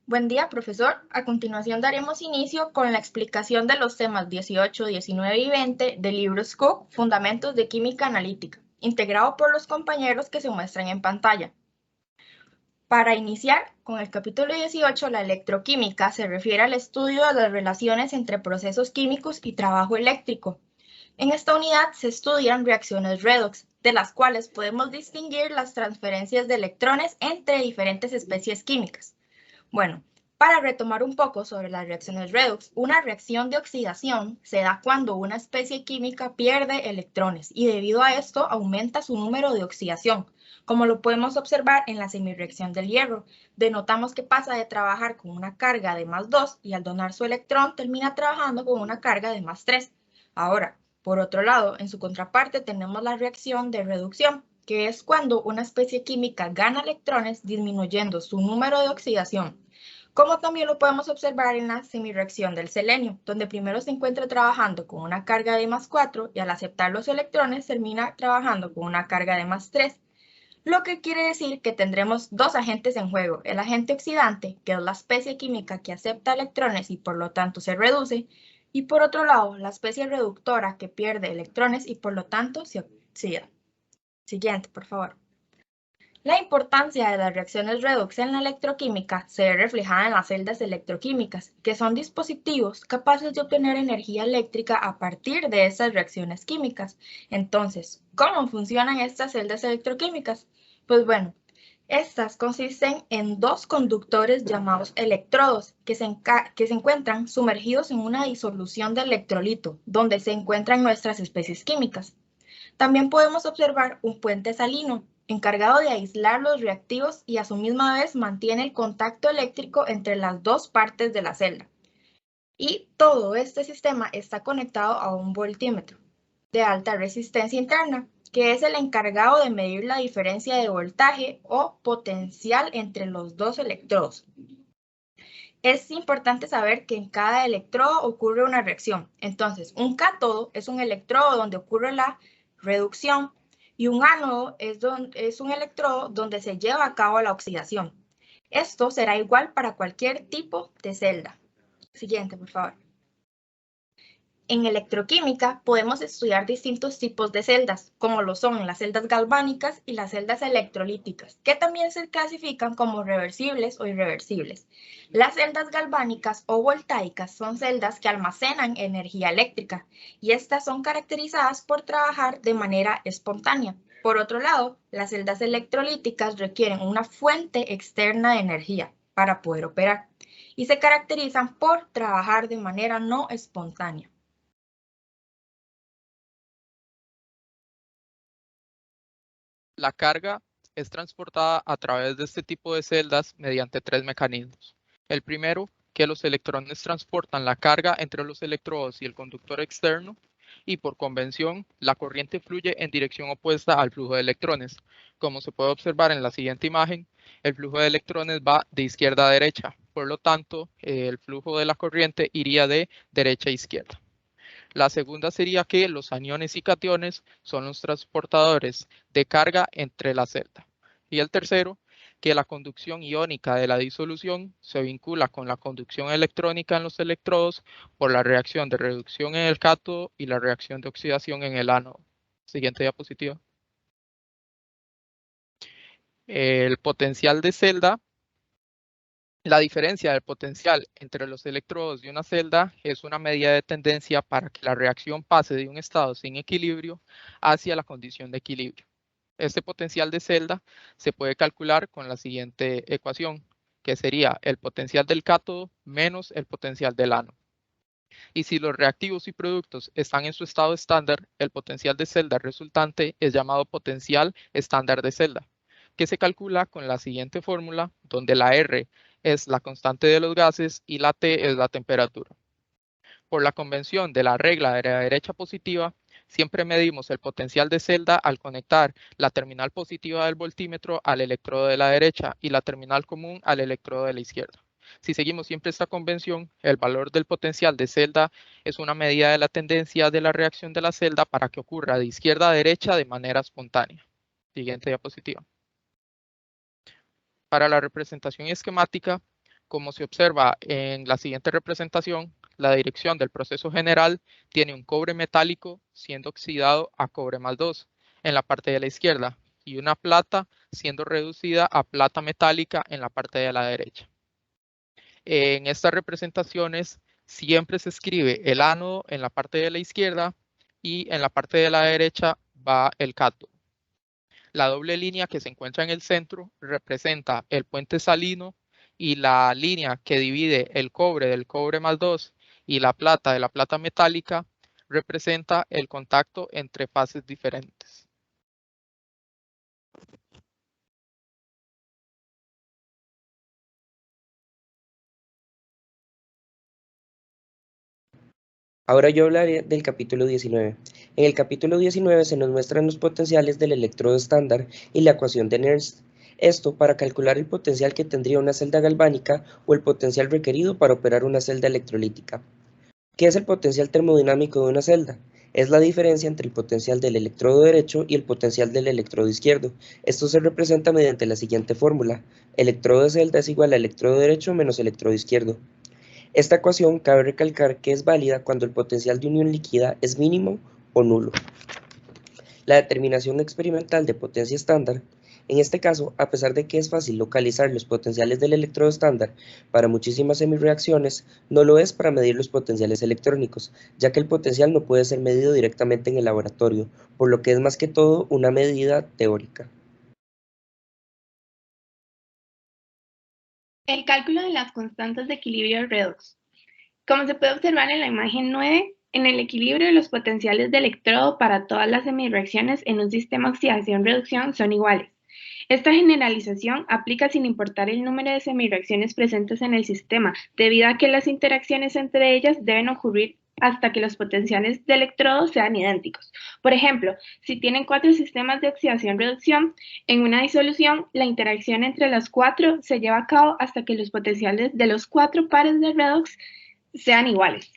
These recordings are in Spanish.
Buen día, profesor. A continuación daremos inicio con la explicación de los temas 18, 19 y 20 del libro Cook, Fundamentos de Química Analítica, integrado por los compañeros que se muestran en pantalla. Para iniciar con el capítulo 18, la electroquímica se refiere al estudio de las relaciones entre procesos químicos y trabajo eléctrico. En esta unidad se estudian reacciones redox, de las cuales podemos distinguir las transferencias de electrones entre diferentes especies químicas. Bueno, para retomar un poco sobre las reacciones redox, una reacción de oxidación se da cuando una especie química pierde electrones y debido a esto aumenta su número de oxidación, como lo podemos observar en la semirreacción del hierro. Denotamos que pasa de trabajar con una carga de +2 y al donar su electrón termina trabajando con una carga de +3. Ahora, por otro lado, en su contraparte tenemos la reacción de reducción, que es cuando una especie química gana electrones disminuyendo su número de oxidación, como también lo podemos observar en la semirreacción del selenio, donde primero se encuentra trabajando con una carga de +4 y al aceptar los electrones termina trabajando con una carga de +3, lo que quiere decir que tendremos dos agentes en juego, el agente oxidante, que es la especie química que acepta electrones y por lo tanto se reduce, y por otro lado, la especie reductora que pierde electrones y por lo tanto se oxida. Siguiente, por favor. La importancia de las reacciones redox en la electroquímica se ve reflejada en las celdas electroquímicas, que son dispositivos capaces de obtener energía eléctrica a partir de estas reacciones químicas. Entonces, ¿cómo funcionan estas celdas electroquímicas? Pues bueno, estas consisten en dos conductores llamados electrodos que se encuentran sumergidos en una disolución de electrolito, donde se encuentran nuestras especies químicas. También podemos observar un puente salino, encargado de aislar los reactivos y a su misma vez mantiene el contacto eléctrico entre las dos partes de la celda. Y todo este sistema está conectado a un voltímetro de alta resistencia interna, que es el encargado de medir la diferencia de voltaje o potencial entre los dos electrodos. Es importante saber que en cada electrodo ocurre una reacción. Entonces, un cátodo es un electrodo donde ocurre la reducción y un ánodo es un electrodo donde se lleva a cabo la oxidación. Esto será igual para cualquier tipo de celda. Siguiente, por favor. En electroquímica podemos estudiar distintos tipos de celdas, como lo son las celdas galvánicas y las celdas electrolíticas, que también se clasifican como reversibles o irreversibles. Las celdas galvánicas o voltaicas son celdas que almacenan energía eléctrica y estas son caracterizadas por trabajar de manera espontánea. Por otro lado, las celdas electrolíticas requieren una fuente externa de energía para poder operar y se caracterizan por trabajar de manera no espontánea. La carga es transportada a través de este tipo de celdas mediante tres mecanismos. El primero, que los electrones transportan la carga entre los electrodos y el conductor externo, y por convención, la corriente fluye en dirección opuesta al flujo de electrones. Como se puede observar en la siguiente imagen, el flujo de electrones va de izquierda a derecha, por lo tanto, el flujo de la corriente iría de derecha a izquierda. La segunda sería que los aniones y cationes son los transportadores de carga entre la celda. Y el tercero, que la conducción iónica de la disolución se vincula con la conducción electrónica en los electrodos por la reacción de reducción en el cátodo y la reacción de oxidación en el ánodo. Siguiente diapositiva. El potencial de celda. La diferencia del potencial entre los electrodos de una celda es una medida de tendencia para que la reacción pase de un estado sin equilibrio hacia la condición de equilibrio. Este potencial de celda se puede calcular con la siguiente ecuación, que sería el potencial del cátodo menos el potencial del ánodo. Y si los reactivos y productos están en su estado estándar, el potencial de celda resultante es llamado potencial estándar de celda, que se calcula con la siguiente fórmula, donde la R es la constante de los gases y la T es la temperatura. Por la convención de la regla de la derecha positiva, siempre medimos el potencial de celda al conectar la terminal positiva del voltímetro al electrodo de la derecha y la terminal común al electrodo de la izquierda. Si seguimos siempre esta convención, el valor del potencial de celda es una medida de la tendencia de la reacción de la celda para que ocurra de izquierda a derecha de manera espontánea. Siguiente diapositiva. Para la representación esquemática, Como se observa en la siguiente representación, la dirección del proceso general tiene un cobre metálico siendo oxidado a cobre más 2 en la parte de la izquierda y una plata siendo reducida a plata metálica en la parte de la derecha. En estas representaciones siempre se escribe el ánodo en la parte de la izquierda y en la parte de la derecha va el cátodo. La doble línea que se encuentra en el centro representa el puente salino y la línea que divide el cobre del cobre más 2 y la plata de la plata metálica representa el contacto entre fases diferentes. Ahora yo hablaré del capítulo 19. En el capítulo 19 se nos muestran los potenciales del electrodo estándar y la ecuación de Nernst. Esto para calcular el potencial que tendría una celda galvánica o el potencial requerido para operar una celda electrolítica. ¿Qué es el potencial termodinámico de una celda? Es la diferencia entre el potencial del electrodo derecho y el potencial del electrodo izquierdo. Esto se representa mediante la siguiente fórmula. Electrodo de celda es igual a electrodo derecho menos electrodo izquierdo. Esta ecuación cabe recalcar que es válida cuando el potencial de unión líquida es mínimo o nulo. La determinación experimental de potencia estándar. En este caso, a pesar de que es fácil localizar los potenciales del electrodo estándar para muchísimas semireacciones, no lo es para medir los potenciales electrónicos, ya que el potencial no puede ser medido directamente en el laboratorio, por lo que es más que todo una medida teórica. El cálculo de las constantes de equilibrio redox. Como se puede observar en la imagen 9, en el equilibrio los potenciales de electrodo para todas las semireacciones en un sistema oxidación-reducción son iguales. Esta generalización aplica sin importar el número de semireacciones presentes en el sistema, debido a que las interacciones entre ellas deben ocurrir hasta que los potenciales de electrodo sean idénticos. Por ejemplo, si tienen 4 sistemas de oxidación-reducción, en una disolución, la interacción entre los 4 se lleva a cabo hasta que los potenciales de los 4 pares de redox sean iguales.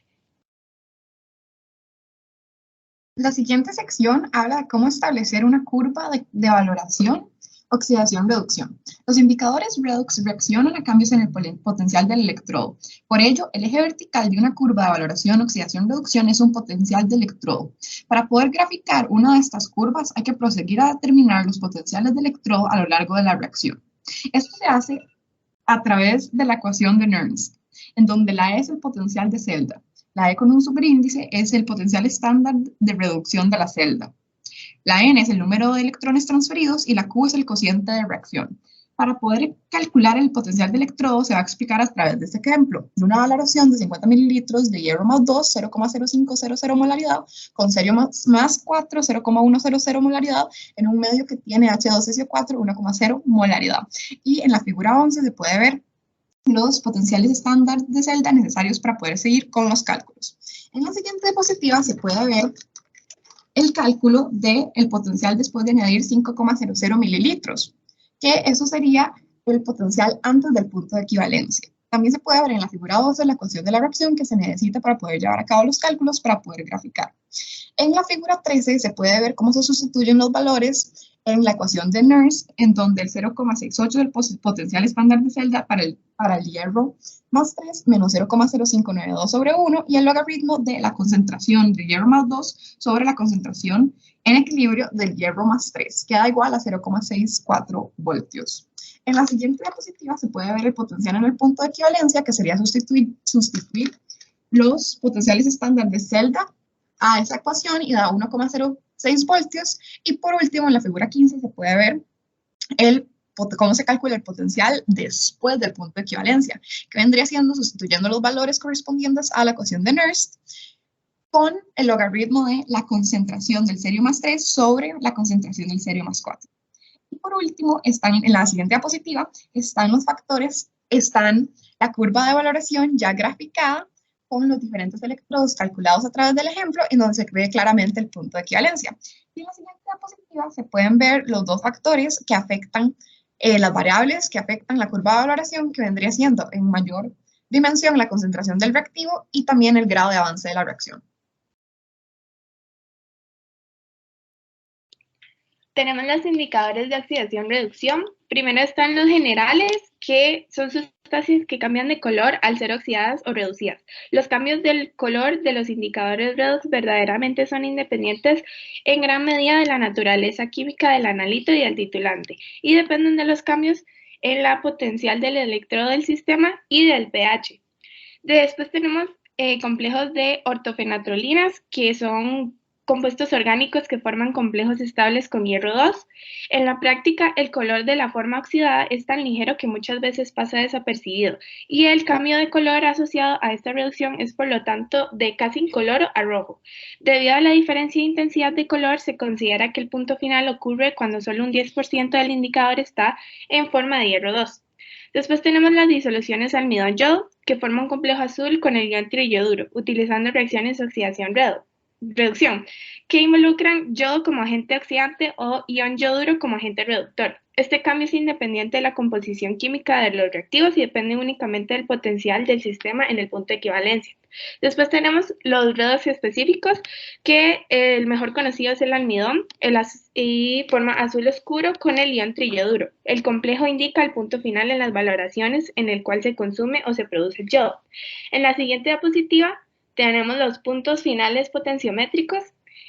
La siguiente sección habla de cómo establecer una curva de valoración oxidación-reducción. Los indicadores redox reaccionan a cambios en el potencial del electrodo. Por ello, el eje vertical de una curva de valoración oxidación-reducción es un potencial de electrodo. Para poder graficar una de estas curvas, hay que proseguir a determinar los potenciales de electrodo a lo largo de la reacción. Esto se hace a través de la ecuación de Nernst, en donde la E es el potencial de celda. La E con un superíndice es el potencial estándar de reducción de la celda. La N es el número de electrones transferidos y la Q es el cociente de reacción. Para poder calcular el potencial de electrodo se va a explicar a través de este ejemplo, de una valoración de 50 mililitros de hierro más 2, 0,0500 molaridad, con cerio más 4, 0,100 molaridad, en un medio que tiene H2SO4, 1,0 molaridad. Y en la figura 11 se puede ver los potenciales estándar de celda necesarios para poder seguir con los cálculos. En la siguiente diapositiva se puede ver el cálculo del potencial después de añadir 5,00 mililitros, que eso sería el potencial antes del punto de equivalencia. También se puede ver en la figura 12 la ecuación de la reacción que se necesita para poder llevar a cabo los cálculos para poder graficar. En la figura 13 se puede ver cómo se sustituyen los valores en la ecuación de Nernst, en donde el 0,68 del potencial estándar de celda para el hierro más 3 menos 0,0592 sobre 1 y el logaritmo de la concentración de hierro más 2 sobre la concentración en equilibrio del hierro más 3, que da igual a 0,64 voltios. En la siguiente diapositiva se puede ver el potencial en el punto de equivalencia, que sería sustituir los potenciales estándar de celda a esa ecuación y da 1,06 voltios. Y por último, en la figura 15 se puede ver cómo se calcula el potencial después del punto de equivalencia, que vendría siendo sustituyendo los valores correspondientes a la ecuación de Nernst con el logaritmo de la concentración del cerio más 3 sobre la concentración del cerio más 4. Y por último, en la siguiente diapositiva, están los factores, están la curva de valoración ya graficada con los diferentes electrodos calculados a través del ejemplo, en donde se ve claramente el punto de equivalencia. Y en la siguiente diapositiva se pueden ver los dos factores que afectan, las variables que afectan la curva de valoración, que vendría siendo en mayor dimensión la concentración del reactivo y también el grado de avance de la reacción. Tenemos los indicadores de oxidación-reducción. Primero están los generales, que son sustancias que cambian de color al ser oxidadas o reducidas. Los cambios del color de los indicadores redox verdaderamente son independientes en gran medida de la naturaleza química del analito y del titulante, y dependen de los cambios en la potencial del electrodo del sistema y del pH. Después tenemos complejos de ortofenatrolinas, que son compuestos orgánicos que forman complejos estables con hierro 2. En la práctica, el color de la forma oxidada es tan ligero que muchas veces pasa desapercibido, y el cambio de color asociado a esta reducción es por lo tanto de casi incoloro a rojo. Debido a la diferencia de intensidad de color, se considera que el punto final ocurre cuando solo un 10% del indicador está en forma de hierro 2. Después tenemos las disoluciones almidón-yodo, que forman un complejo azul con el ion triyoduro, utilizando reacciones de oxidación-reducción, que involucran yodo como agente oxidante o ion yoduro como agente reductor. Este cambio es independiente de la composición química de los reactivos y depende únicamente del potencial del sistema en el punto de equivalencia. Después tenemos los redox específicos, que el mejor conocido es el almidón, y forma azul oscuro con el ion triyoduro. El complejo indica el punto final en las valoraciones en el cual se consume o se produce el yodo. En la siguiente diapositiva tenemos los puntos finales potenciométricos.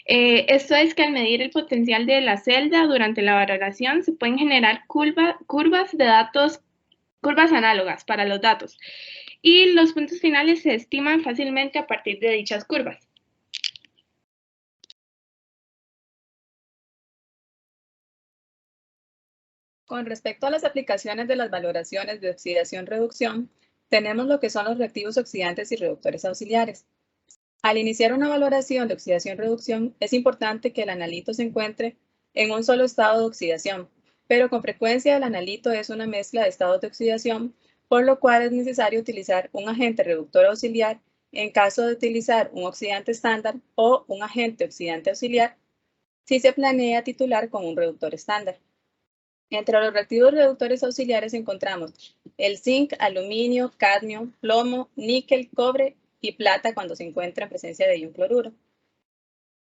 Esto es que al medir el potencial de la celda durante la valoración se pueden generar curvas análogas para los datos, y los puntos finales se estiman fácilmente a partir de dichas curvas. Con respecto a las aplicaciones de las valoraciones de oxidación-reducción, tenemos lo que son los reactivos oxidantes y reductores auxiliares. Al iniciar una valoración de oxidación-reducción, es importante que el analito se encuentre en un solo estado de oxidación, pero con frecuencia el analito es una mezcla de estados de oxidación, por lo cual es necesario utilizar un agente reductor auxiliar en caso de utilizar un oxidante estándar o un agente oxidante auxiliar si se planea titular con un reductor estándar. Entre los reactivos reductores auxiliares encontramos el zinc, aluminio, cadmio, plomo, níquel, cobre y plata cuando se encuentra en presencia de ion cloruro.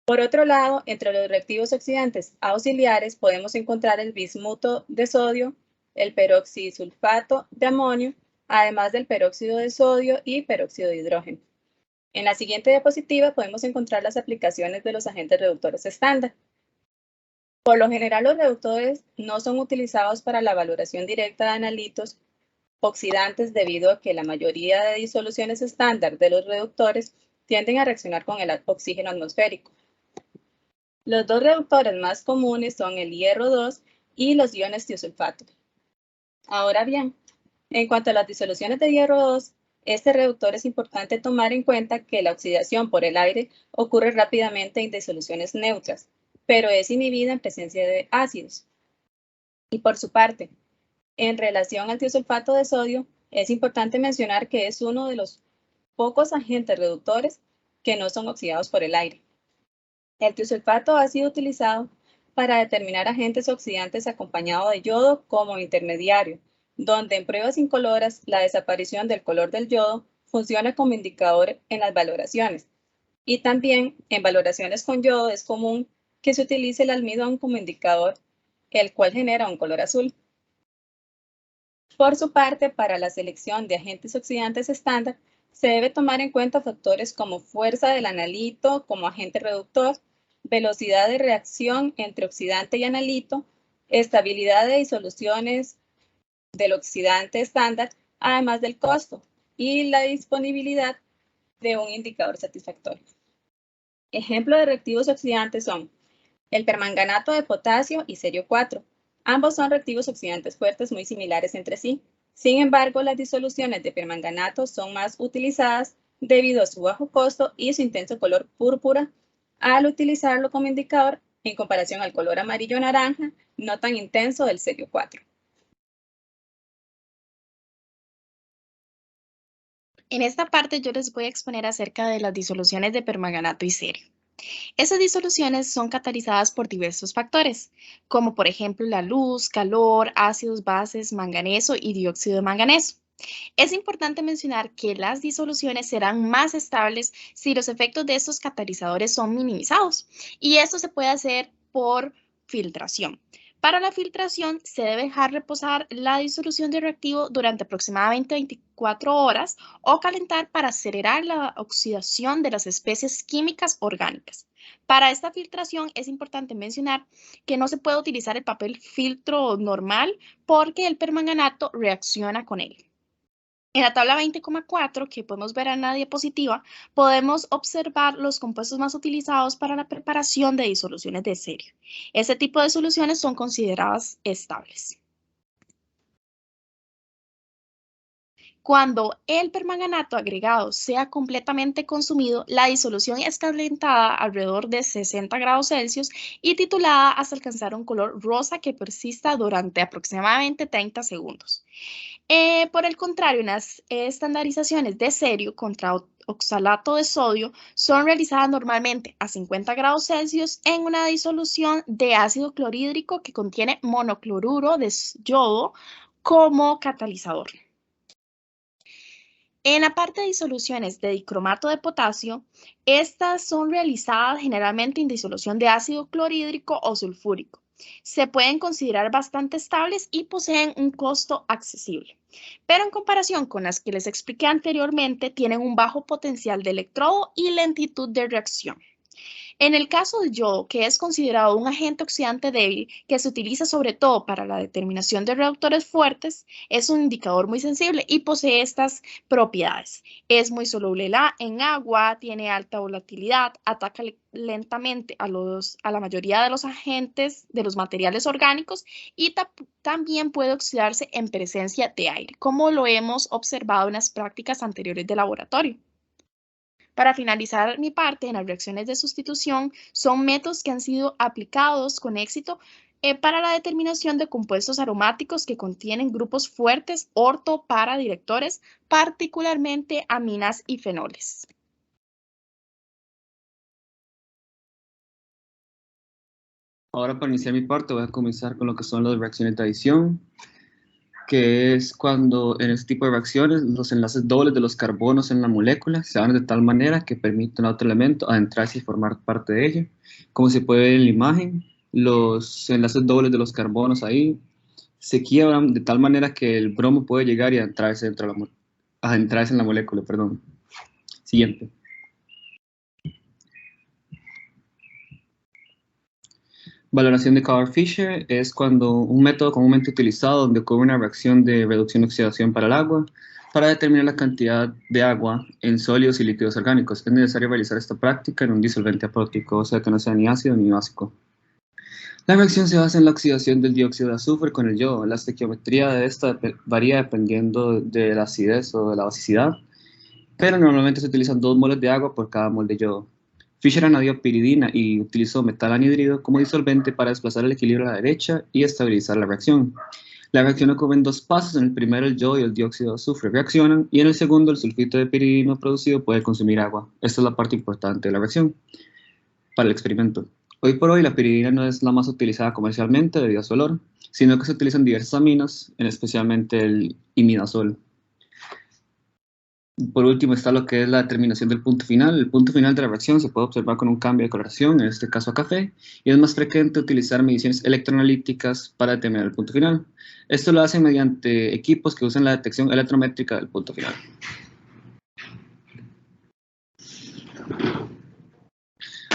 Por otro lado, entre los reactivos oxidantes auxiliares podemos encontrar el bismuto de sodio, el peroxisulfato de amonio, además del peróxido de sodio y peróxido de hidrógeno. En la siguiente diapositiva podemos encontrar las aplicaciones de los agentes reductores estándar. Por lo general, los reductores no son utilizados para la valoración directa de analitos oxidantes debido a que la mayoría de disoluciones estándar de los reductores tienden a reaccionar con el oxígeno atmosférico. Los dos reductores más comunes son el hierro 2 y los iones tiosulfato. Ahora bien, en cuanto a las disoluciones de hierro 2, este reductor es importante tomar en cuenta que la oxidación por el aire ocurre rápidamente en disoluciones neutras, pero es inhibida en presencia de ácidos. Y por su parte, en relación al tiosulfato de sodio, es importante mencionar que es uno de los pocos agentes reductores que no son oxidados por el aire. El tiosulfato ha sido utilizado para determinar agentes oxidantes acompañado de yodo como intermediario, donde en pruebas incoloras la desaparición del color del yodo funciona como indicador en las valoraciones. Y también en valoraciones con yodo es común que se utilice el almidón como indicador, el cual genera un color azul. Por su parte, para la selección de agentes oxidantes estándar, se debe tomar en cuenta factores como fuerza del analito como agente reductor, velocidad de reacción entre oxidante y analito, estabilidad de disoluciones del oxidante estándar, además del costo y la disponibilidad de un indicador satisfactorio. Ejemplos de reactivos oxidantes son el permanganato de potasio y cerio 4. Ambos son reactivos oxidantes fuertes muy similares entre sí. Sin embargo, las disoluciones de permanganato son más utilizadas debido a su bajo costo y su intenso color púrpura al utilizarlo como indicador en comparación al color amarillo-naranja no tan intenso del cerio 4. En esta parte yo les voy a exponer acerca de las disoluciones de permanganato y cerio. Esas disoluciones son catalizadas por diversos factores, como por ejemplo la luz, calor, ácidos, bases, manganeso y dióxido de manganeso. Es importante mencionar que las disoluciones serán más estables si los efectos de estos catalizadores son minimizados, y esto se puede hacer por filtración. Para la filtración, se debe dejar reposar la disolución de reactivo durante aproximadamente 24 horas o calentar para acelerar la oxidación de las especies químicas orgánicas. Para esta filtración es importante mencionar que no se puede utilizar el papel filtro normal porque el permanganato reacciona con él. En la tabla 20,4, que podemos ver en la diapositiva, podemos observar los compuestos más utilizados para la preparación de disoluciones de cerio. Este tipo de soluciones son consideradas estables. Cuando el permanganato agregado sea completamente consumido, la disolución es calentada alrededor de 60 grados Celsius y titulada hasta alcanzar un color rosa que persista durante aproximadamente 30 segundos. Por el contrario, las estandarizaciones de cerio contra oxalato de sodio son realizadas normalmente a 50 grados Celsius en una disolución de ácido clorhídrico que contiene monocloruro de yodo como catalizador. En la parte de disoluciones de dicromato de potasio, estas son realizadas generalmente en disolución de ácido clorhídrico o sulfúrico. Se pueden considerar bastante estables y poseen un costo accesible, pero en comparación con las que les expliqué anteriormente, tienen un bajo potencial de electrodo y lentitud de reacción. En el caso del yodo, que es considerado un agente oxidante débil que se utiliza sobre todo para la determinación de reductores fuertes, es un indicador muy sensible y posee estas propiedades. Es muy soluble en agua, tiene alta volatilidad, ataca lentamente a la mayoría de los agentes de los materiales orgánicos y también puede oxidarse en presencia de aire, como lo hemos observado en las prácticas anteriores de laboratorio. Para finalizar mi parte, en las reacciones de sustitución son métodos que han sido aplicados con éxito para la determinación de compuestos aromáticos que contienen grupos fuertes ortoparadirectores, particularmente aminas y fenoles. Ahora, para iniciar mi parte, voy a comenzar con lo que son las reacciones de adición, que es cuando en este tipo de reacciones los enlaces dobles de los carbonos en la molécula se dan de tal manera que permiten a otro elemento adentrarse y formar parte de ella. Como se puede ver en la imagen, los enlaces dobles de los carbonos ahí se quiebran de tal manera que el bromo puede llegar y adentrarse en la molécula. Perdón. Siguiente. Valoración de Carver-Fisher es cuando un método comúnmente utilizado donde ocurre una reacción de reducción-oxidación para el agua para determinar la cantidad de agua en sólidos y líquidos orgánicos. Es necesario realizar esta práctica en un disolvente aprótico, o sea que no sea ni ácido ni básico. La reacción se basa en la oxidación del dióxido de azufre con el yodo. La estequiometría de esta varía dependiendo de la acidez o de la basicidad, pero normalmente se utilizan 2 moles de agua por cada mol de yodo. Fisher añadió piridina y utilizó metal anhidrido como disolvente para desplazar el equilibrio a la derecha y estabilizar la reacción. La reacción ocurre en 2 pasos. En el primero, el yodo y el dióxido de azufre reaccionan, y en el segundo, el sulfito de piridina producido puede consumir agua. Esta es la parte importante de la reacción para el experimento. Hoy por hoy, la piridina no es la más utilizada comercialmente debido a su olor, sino que se utilizan diversas aminas, especialmente el imidazol. Por último está lo que es la determinación del punto final. El punto final de la reacción se puede observar con un cambio de coloración, en este caso a café, y es más frecuente utilizar mediciones electroanalíticas para determinar el punto final. Esto lo hacen mediante equipos que usan la detección electrométrica del punto final.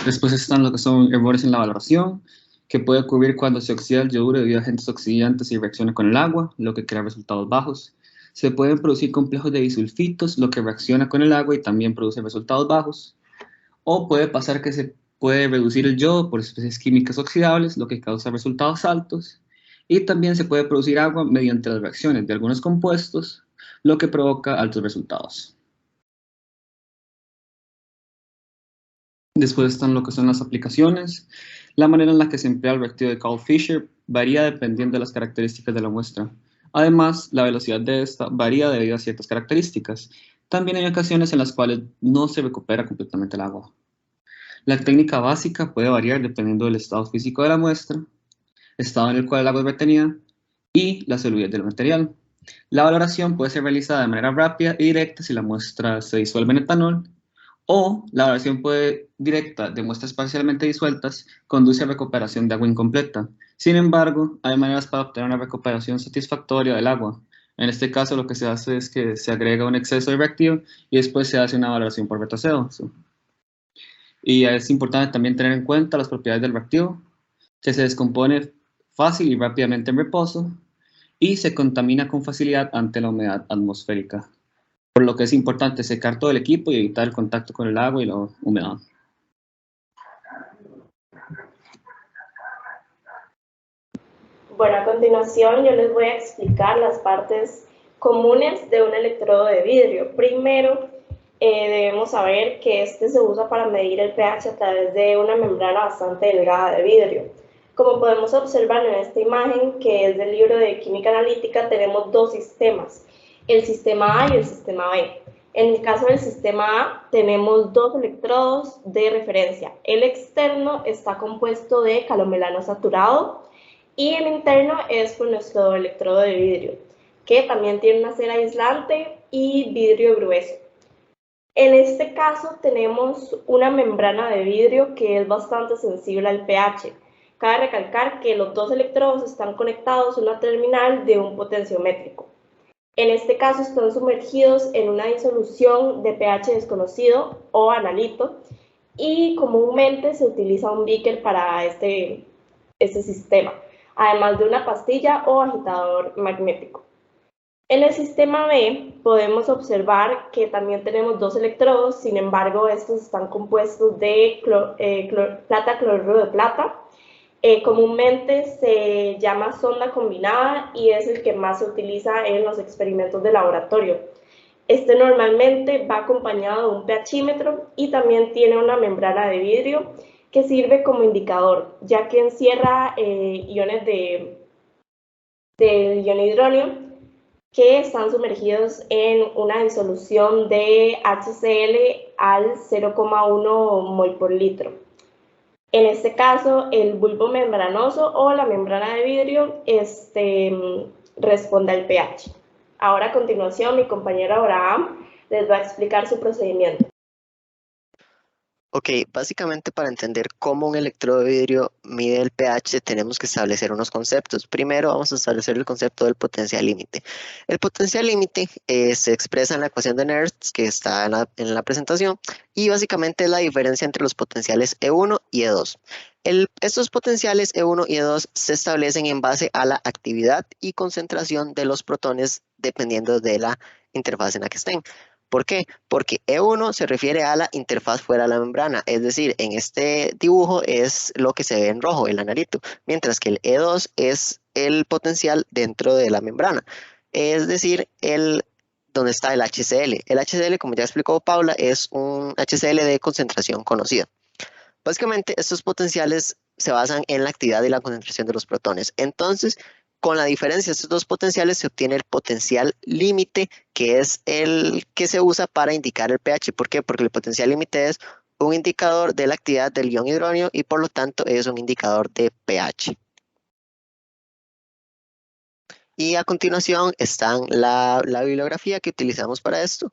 Después están lo que son errores en la valoración, que puede ocurrir cuando se oxida el yoduro debido a agentes oxidantes y reacciona con el agua, lo que crea resultados bajos. Se pueden producir complejos de disulfitos, lo que reacciona con el agua y también produce resultados bajos. O puede pasar que se puede reducir el yodo por especies químicas oxidables, lo que causa resultados altos. Y también se puede producir agua mediante las reacciones de algunos compuestos, lo que provoca altos resultados. Después están lo que son las aplicaciones. La manera en la que se emplea el reactivo de Carver-Fisher varía dependiendo de las características de la muestra. Además, la velocidad de esta varía debido a ciertas características. También hay ocasiones en las cuales no se recupera completamente el agua. La técnica básica puede variar dependiendo del estado físico de la muestra, estado en el cual el agua es retenida y la solubilidad del material. La valoración puede ser realizada de manera rápida y directa si la muestra se disuelve en etanol, o la valoración directa de muestras parcialmente disueltas conduce a recuperación de agua incompleta. Sin embargo, hay maneras para obtener una recuperación satisfactoria del agua. En este caso, lo que se hace es que se agrega un exceso de reactivo y después se hace una valoración por retroceo. Y es importante también tener en cuenta las propiedades del reactivo, que se descompone fácil y rápidamente en reposo y se contamina con facilidad ante la humedad atmosférica, por lo que es importante secar todo el equipo y evitar el contacto con el agua y la humedad. Bueno, a continuación yo les voy a explicar las partes comunes de un electrodo de vidrio. Primero, debemos saber que este se usa para medir el pH a través de una membrana bastante delgada de vidrio. Como podemos observar en esta imagen, que es del libro de Química Analítica, tenemos dos sistemas, el sistema A y el sistema B. En el caso del sistema A, tenemos dos electrodos de referencia. El externo está compuesto de calomelano saturado, y el interno es con nuestro electrodo de vidrio, que también tiene una cera aislante y vidrio grueso. En este caso tenemos una membrana de vidrio que es bastante sensible al pH. Cabe recalcar que los dos electrodos están conectados a una terminal de un potenciómetro. En este caso están sumergidos en una disolución de pH desconocido o analito, y comúnmente se utiliza un beaker para este sistema, además de una pastilla o agitador magnético. En el sistema B podemos observar que también tenemos dos electrodos, sin embargo estos están compuestos de plata cloruro de plata. Comúnmente se llama sonda combinada y es el que más se utiliza en los experimentos de laboratorio. Este normalmente va acompañado de un pHímetro y también tiene una membrana de vidrio que sirve como indicador, ya que encierra iones del ion hidronio que están sumergidos en una disolución de HCl al 0,1 mol por litro. En este caso, el bulbo membranoso o la membrana de vidrio responde al pH. Ahora, a continuación, mi compañero Abraham les va a explicar su procedimiento. Ok, básicamente para entender cómo un electrodo de vidrio mide el pH tenemos que establecer unos conceptos. Primero vamos a establecer el concepto del potencial límite. El potencial límite se expresa en la ecuación de Nernst que está en la presentación y básicamente es la diferencia entre los potenciales E1 y E2. Estos potenciales E1 y E2 se establecen en base a la actividad y concentración de los protones dependiendo de la interfaz en la que estén. ¿Por qué? Porque E1 se refiere a la interfaz fuera de la membrana, es decir, en este dibujo es lo que se ve en rojo, el analito, mientras que el E2 es el potencial dentro de la membrana, es decir, donde está el HCl. El HCl, como ya explicó Paula, es un HCl de concentración conocida. Básicamente, estos potenciales se basan en la actividad y la concentración de los protones. Entonces, con la diferencia de estos dos potenciales se obtiene el potencial límite, que es el que se usa para indicar el pH. ¿Por qué? Porque el potencial límite es un indicador de la actividad del ion hidronio y por lo tanto es un indicador de pH. Y a continuación están la bibliografía que utilizamos para esto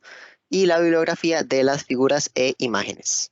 y la bibliografía de las figuras e imágenes.